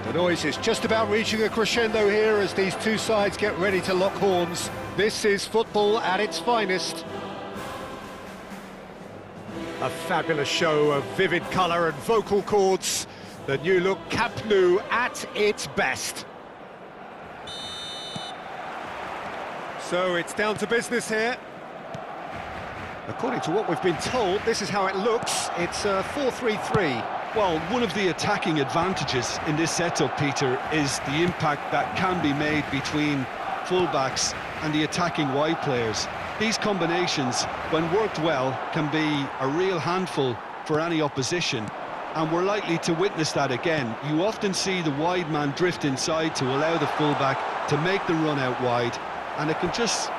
The noise is just about reaching a crescendo here as these two sides get ready to lock horns. This is football at its finest. A fabulous show of vivid colour and vocal cords. The new look Camp Nou at its best. So it's down to business here. According to what we've been told, this is how it looks. It's a 4-3-3. Well, one of the attacking advantages in this setup, Peter, is the impact that can be made between fullbacks and the attacking wide players. These combinations, when worked well, can be a real handful for any opposition, and we're likely to witness that again. You often see the wide man drift inside to allow the fullback to make the run out wide, and it can just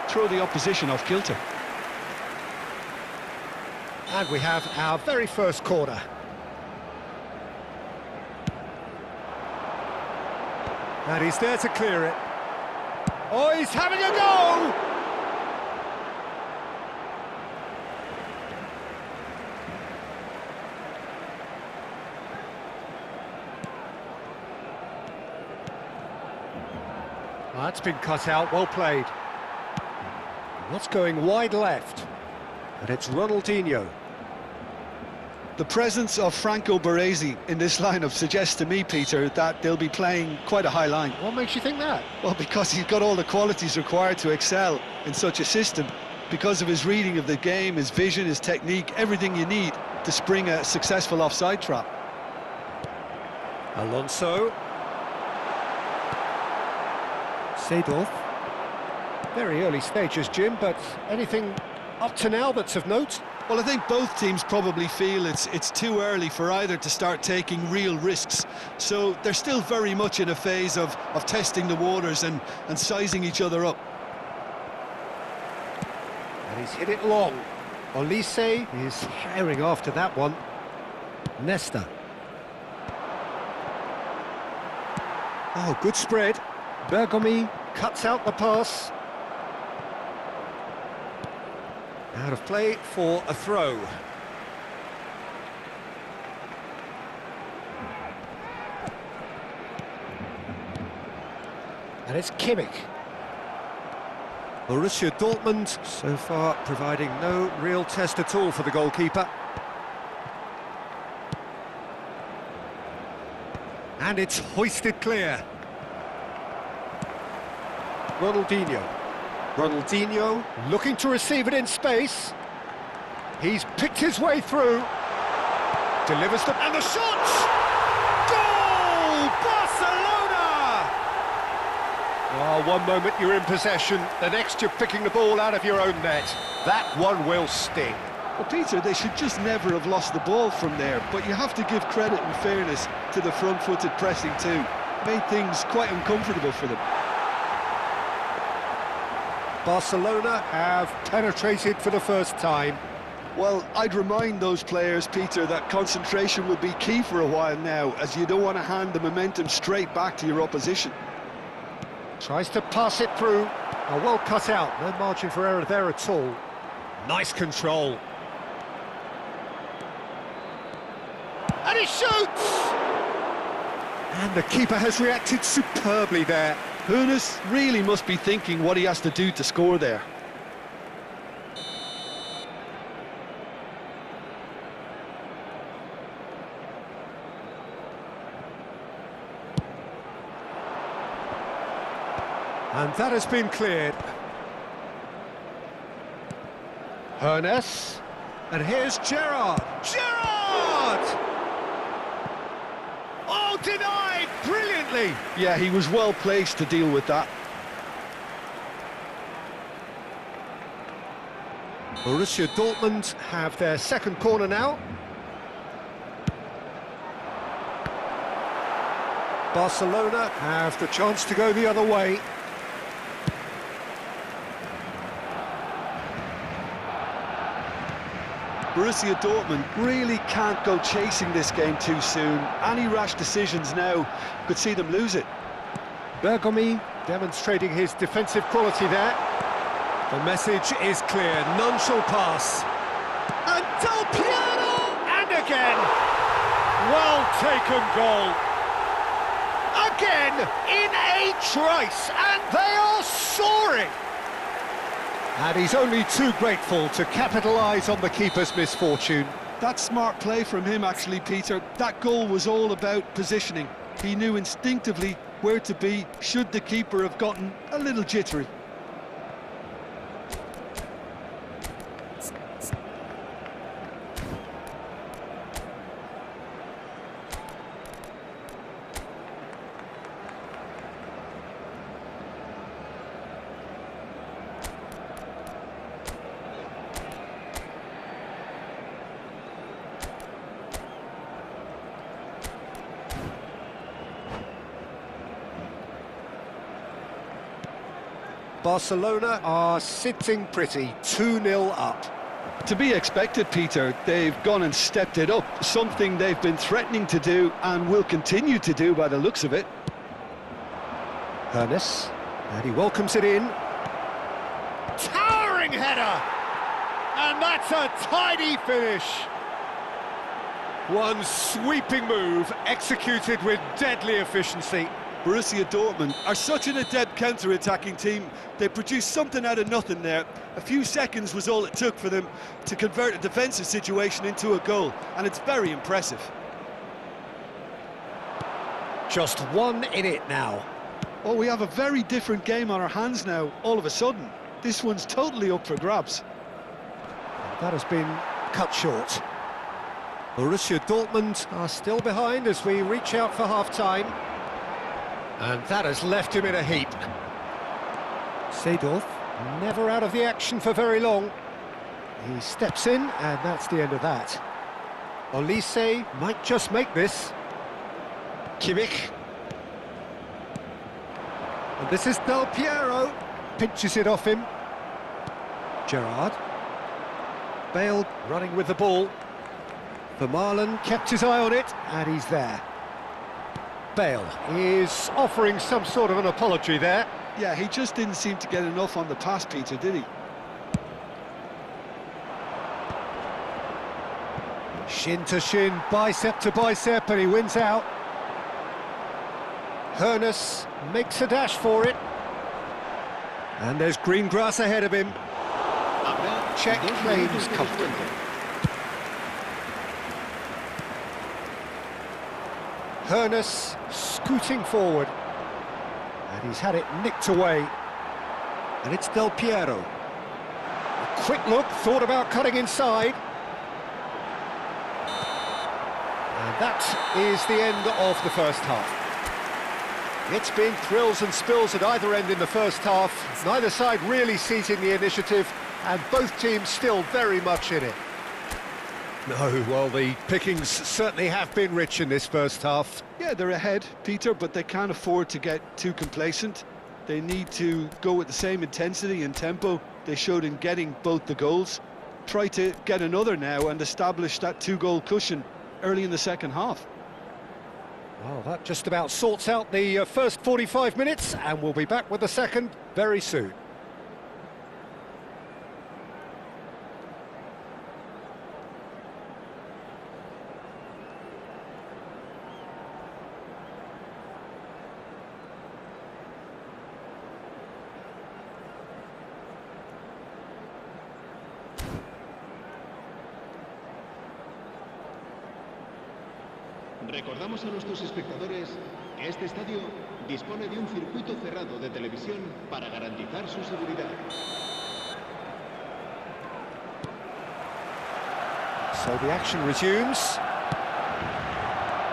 throw the opposition off kilter. And we have our very first corner. And he's there to clear it. Oh, he's having a go! That's been cut out, well played. What's going wide left? And it's Ronaldinho. The presence of Franco Baresi in this lineup suggests to me, Peter, that they'll be playing quite a high line. What makes you think that? Well, because he's got all the qualities required to excel in such a system. Because of his reading of the game, his vision, his technique, everything you need to spring a successful offside trap. Alonso. Seedorf. Very early stages, Jim, but anything up to now that's of note? Well, I think both teams probably feel it's too early for either to start taking real risks. So they're still very much in a phase of testing the waters and sizing each other up. And he's hit it long. Olise is herring after that one. Nesta. Oh, good spread. Bergomi cuts out the pass. Out of play for a throw. And it's Kimmich. Borussia Dortmund so far providing no real test at all for the goalkeeper. And it's hoisted clear. Ronaldinho. Ronaldinho looking to receive it in space. He's picked his way through. Delivers them, and the shot! Goal! Barcelona! Oh, one moment you're in possession, the next you're picking the ball out of your own net. That one will sting. Well, Peter, they should just never have lost the ball from there, but you have to give credit and fairness to the front-footed pressing too. Made things quite uncomfortable for them. Barcelona have penetrated for the first time. Well, I'd remind those players, Peter, that concentration will be key for a while now, as you don't want to hand the momentum straight back to your opposition. Tries to pass it through. Oh, well cut out, no margin for error there at all. Nice control. And he shoots! And the keeper has reacted superbly there. Hoeneß really must be thinking what he has to do to score there. And that has been cleared. Hoeneß. And here's Gerrard. Gerrard! Oh, denied brilliantly! Yeah, he was well placed to deal with that. Borussia Dortmund have their second corner now. Barcelona have the chance to go the other way. Borussia Dortmund really can't go chasing this game too soon. Any rash decisions now could see them lose it. Bergomi demonstrating his defensive quality there. The message is clear, none shall pass. And Del Piero! And again! Well taken goal. again in a trice, and they are soaring! And he's only too grateful to capitalise on the keeper's misfortune. That's smart play from him, actually, Peter. That goal was all about positioning. He knew instinctively where to be should the keeper have gotten a little jittery. Barcelona are sitting pretty, 2-0 up. To be expected, Peter. They've gone and stepped it up, something they've been threatening to do and will continue to do by the looks of it. Ernest, and he welcomes it in. Towering header! And that's a tidy finish. One sweeping move, executed with deadly efficiency. Borussia Dortmund are such an adept counter-attacking team. They produced something out of nothing there. A few seconds was all it took for them to convert a defensive situation into a goal, and it's very impressive. Just one in it now. Oh, we have a very different game on our hands now, all of a sudden. This one's totally up for grabs. That has been cut short. Borussia Dortmund are still behind as we reach out for half-time. And that has left him in a heap. Seedorf, never out of the action for very long. He steps in, and that's the end of that. Olise might just make this. Kimmich. And this is Del Piero. Pinches it off him. Gerrard. Bale running with the ball. Vermaelen kept his eye on it, and he's there. Bale is offering some sort of an apology there. Yeah, he just didn't seem to get enough on the pass, Peter, did he? Shin to shin, bicep to bicep, and he wins out. Ernest makes a dash for it. And there's green grass ahead of him. Check claims comfortably. Ernest scooting forward, and he's had it nicked away, and it's Del Piero. A quick look, thought about cutting inside, and that is the end of the first half. It's been thrills and spills at either end in the first half, neither side really seizing the initiative, and both teams still very much in it. No, well, the pickings certainly have been rich in this first half. Yeah, they're ahead, Peter, but they can't afford to get too complacent. They need to go with the same intensity and tempo they showed in getting both the goals. Try to get another now and establish that two-goal cushion early in the second half. Well, that just about sorts out the first 45 minutes, and we'll be back with the second very soon. Recordamos a nuestros espectadores que este estadio dispone de un circuito cerrado de televisión para garantizar su seguridad. So the action resumes.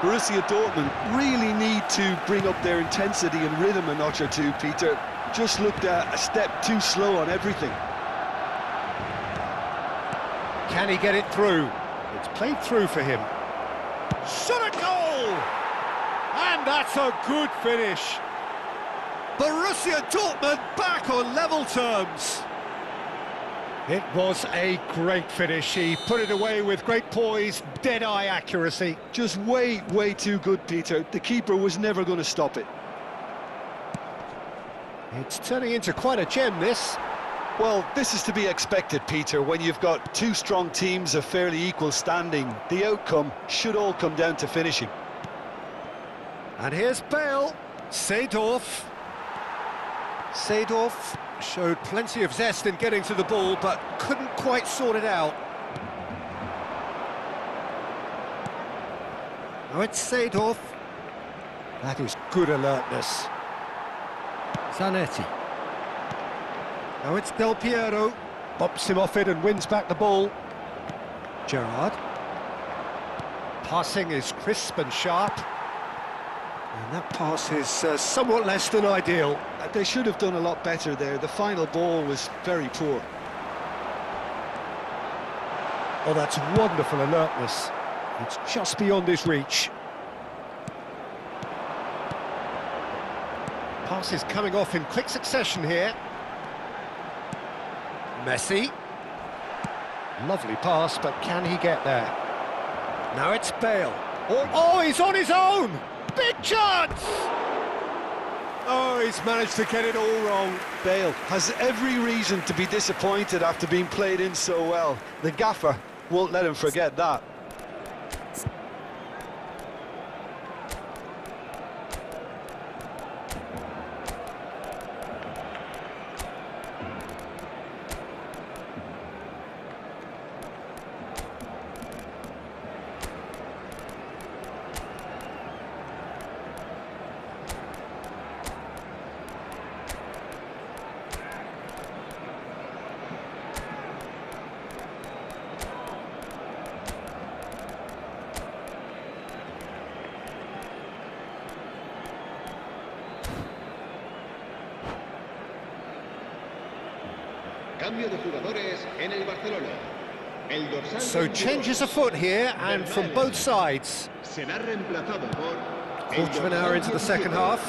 Borussia Dortmund really need to bring up their intensity and rhythm a notch or two, Peter. Just looked a step too slow on everything. Can he get it through? It's played through for him. Shot at goal! And that's a good finish. Borussia Dortmund back on level terms. It was a great finish. He put it away with great poise, dead-eye accuracy. Just way too good, Peter. The keeper was never going to stop it. It's turning into quite a gem, this. Well, this is to be expected, Peter. When you've got two strong teams of fairly equal standing, the outcome should all come down to finishing. And here's Bale. Seedorf. Seedorf showed plenty of zest in getting to the ball, but couldn't quite sort it out. Now it's Seedorf. That is good alertness. Zanetti. Now it's Del Piero. Bumps him off it and wins back the ball. Gerrard. Passing is crisp and sharp. And that pass is somewhat less than ideal. They should have done a lot better there. The final ball was very poor. Oh, that's wonderful alertness. It's just beyond his reach. Pass is coming off in quick succession here. Messi. Lovely pass, but can he get there? Now it's Bale. Oh, he's on his own! Big chance! Oh, he's managed to get it all wrong. Bale has every reason to be disappointed after being played in so well. The gaffer won't let him forget that. Cambio de jugadores en el Barcelona. El dorsal So changes afoot here, and from both sides. Será reemplazado por Quarter of an hour into the second half.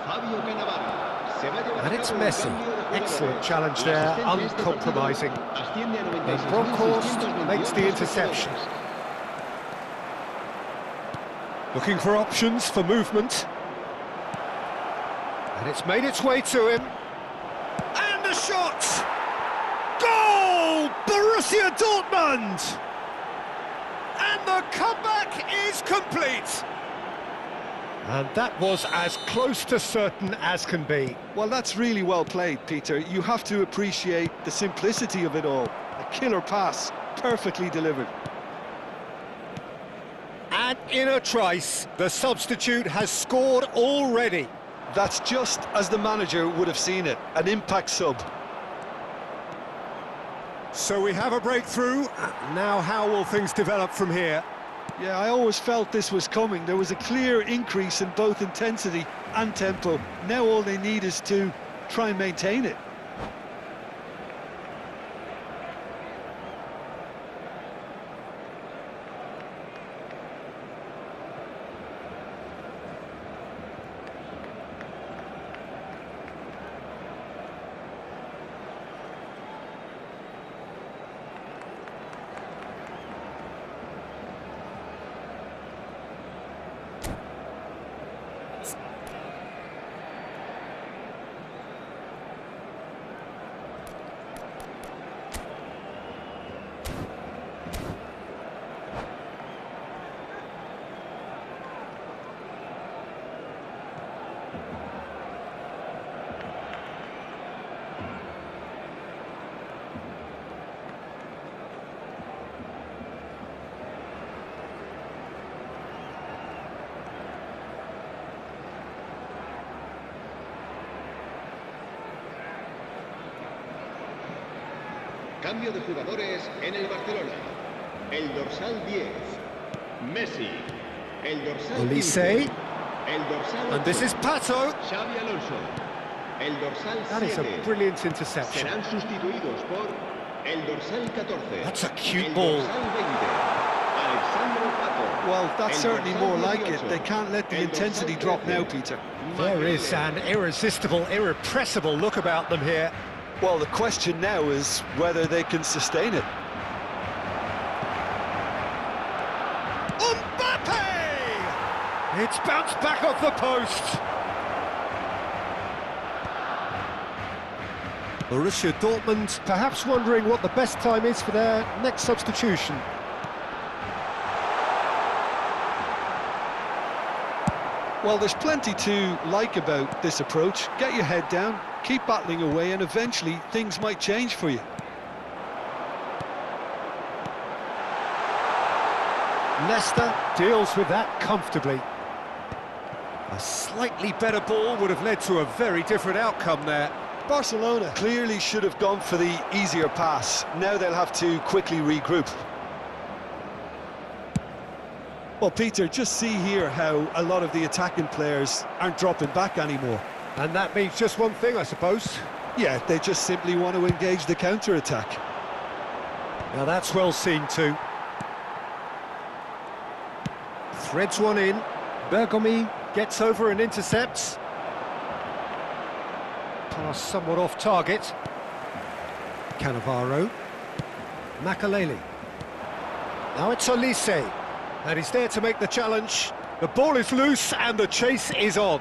Fabio Cannavaro. Se va a llevar And a it's cabo el Messi. cambio de jugadores. Excellent challenge La there, asistencia este partido uncompromising. asciende a And Bronkhorst makes the 96.628 interception. espectadores. Looking for options for movement. And it's made its way to him. And a shot! Goal! Borussia Dortmund! And the comeback is complete. And that was as close to certain as can be. Well, that's really well played, Peter. You have to appreciate the simplicity of it all. A killer pass, perfectly delivered. And in a trice, the substitute has scored already. That's just as the manager would have seen it, an impact sub. So we have a breakthrough. Now how will things develop from here? Yeah, I always felt this was coming. There was a clear increase in both intensity and tempo. Now all they need is to try and maintain it. Cambio de jugadores en el Barcelona. El dorsal 10, Messi. El dorsal Olise. 15, el dorsal And this 8, is Pato. Xavi Alonso. El dorsal That is a 7 brilliant interception. serán sustituidos por el dorsal 14. That's a cute el ball. dorsal 20, Alexandre Pato. Well, that's El certainly dorsal more like it. 18, They can't let the el dorsal intensity drop 13. now, Peter. There is an irresistible, irrepressible look about them here. Well, the question now is whether they can sustain it. Mbappe! It's bounced back off the post. Borussia Dortmund perhaps wondering what the best time is for their next substitution. Well, there's plenty to like about this approach. Get your head down, keep battling away, and eventually things might change for you. Leicester deals with that comfortably. A slightly better ball would have led to a very different outcome there. Barcelona clearly should have gone for the easier pass. Now they'll have to quickly regroup. Well, Peter, just see here how a lot of the attacking players aren't dropping back anymore. And that means just one thing, I suppose. Yeah, they just simply want to engage the counter-attack. Now that's well seen too. Threads one in. Bergomi gets over and intercepts. Pass somewhat off target. Cannavaro. Makaleli. Now it's Olise. And he's there to make the challenge. The ball is loose and the chase is on.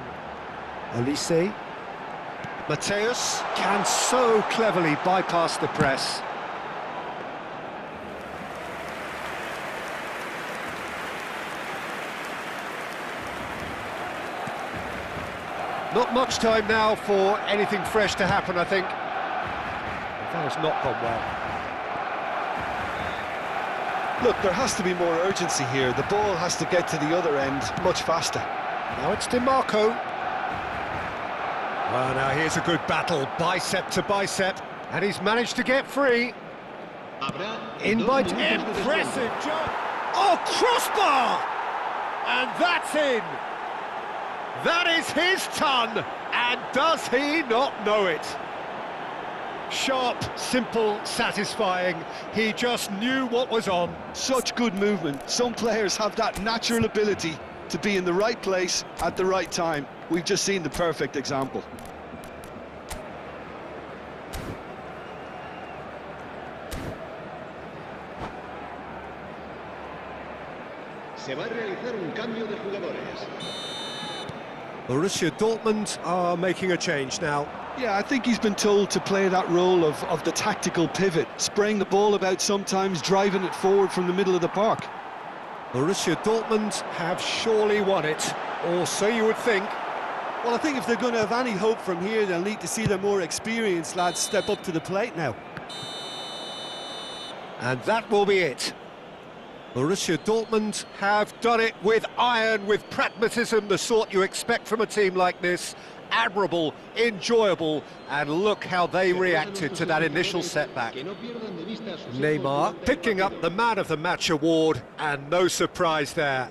Olise. Mateus can so cleverly bypass the press. Not much time now for anything fresh to happen, I think. That has not gone well. Look, there has to be more urgency here. The ball has to get to the other end much faster. Now it's DiMarco. Well, now here's a good battle, bicep to bicep, and he's managed to get free. In by impressive jump. Oh, crossbar! And that's in. That is his ton, and does he not know it? Sharp, simple, satisfying. He just knew what was on. Such good movement. Some players have that natural ability to be in the right place at the right time. We've just seen the perfect example. Se va a realizar un cambio de jugadores. Borussia Dortmund are making a change now. Yeah, I think he's been told to play that role of the tactical pivot, spraying the ball about sometimes, driving it forward from the middle of the park. Borussia Dortmund have surely won it, or so you would think. Well, I think if they're going to have any hope from here, they'll need to see their more experienced lads step up to the plate now. And that will be it. Borussia Dortmund have done it with iron, with pragmatism, the sort you expect from a team like this. Admirable, enjoyable, and look how they reacted to that initial setback. Neymar picking up the Man of the Match award, and no surprise there.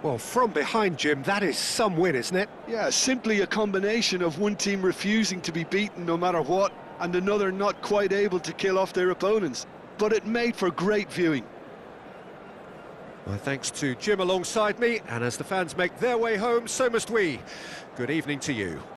Well, from behind, Jim, that is some win, isn't it? Yeah, simply a combination of one team refusing to be beaten no matter what, and another not quite able to kill off their opponents. But it made for great viewing. My thanks to Jim alongside me, and as the fans make their way home, so must we. Good evening to you.